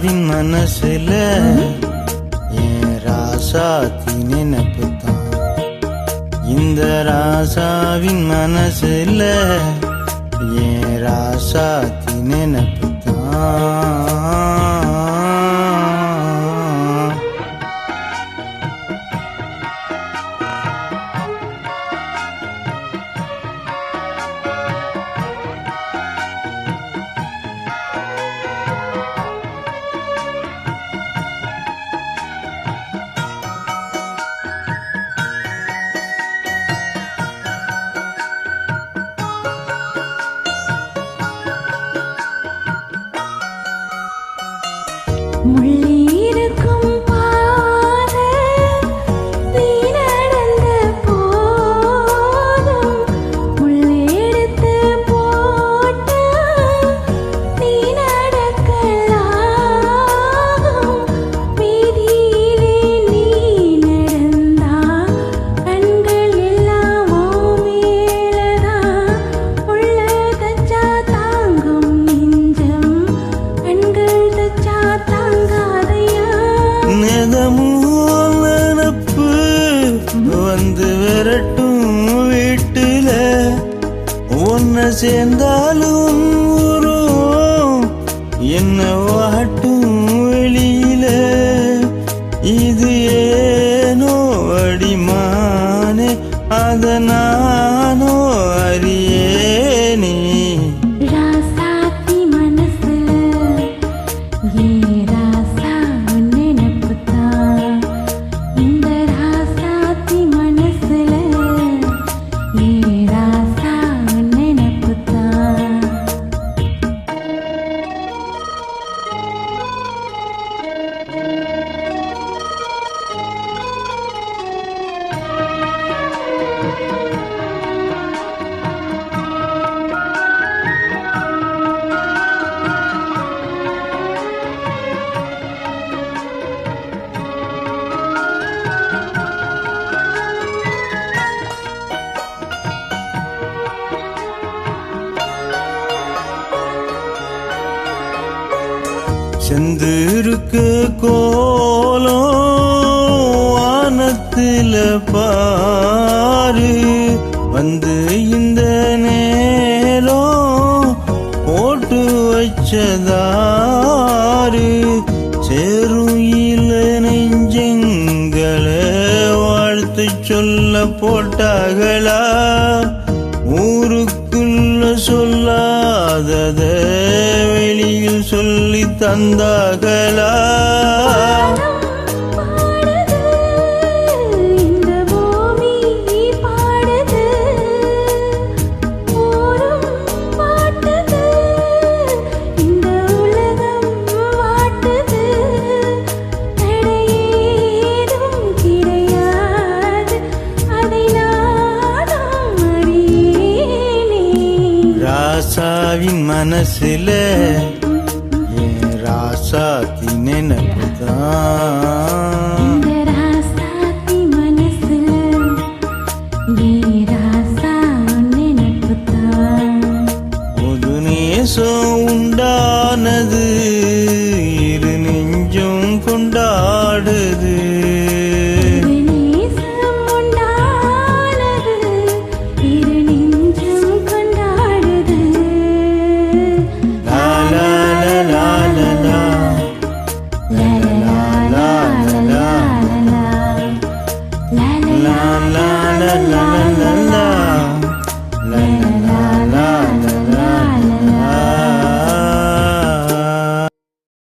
ராசாவின் மனசுல என் ராசாத்தி நினைப்புத்தான். இந்த ராசாவின் மனசுல என் ராசாத்தி நினைப்புத்தான். முள்ளிருக்கும் பாதை நீ நடந்த போதும் முள்ளெடுத்து போட்ட நீ நடக்கலாகும். வீதியிலே நீ நடந்தா கண்கள் எல்லாம் மேலதான் உள்ள தச்சா தாங்கும் நெஞ்சம் கண்கள் தச்சா நினப்பு வந்து விரட்டும் வீட்டுல ஒன்ன சேர்ந்தாலும் ஊரும் என்ன வாட்டும் வெளியில. இது ஏனோ அடிமானே அத நானோ அறியேனே. செந்திருக்கு கோலம் வானத்தில பாரு வந்து இந்த நேரம் போட்டு வச்சதாரு. சேருயில நெஞ்சங்களை வாழ்த்து சொல்ல போட்டாகளா ஊருக்குள்ள சொல்லாதத வெளியில் சொல்லி தந்தாகளா. ராசாவின் மனசுல என் ராசாத்தி நினைப்புதான். ராசாத்தி மனசுல ராசா நினைப்புதான். ஒரு நேசம் உண்டானது இரு நெஞ்சும் கொண்டாடுது. La la la la la.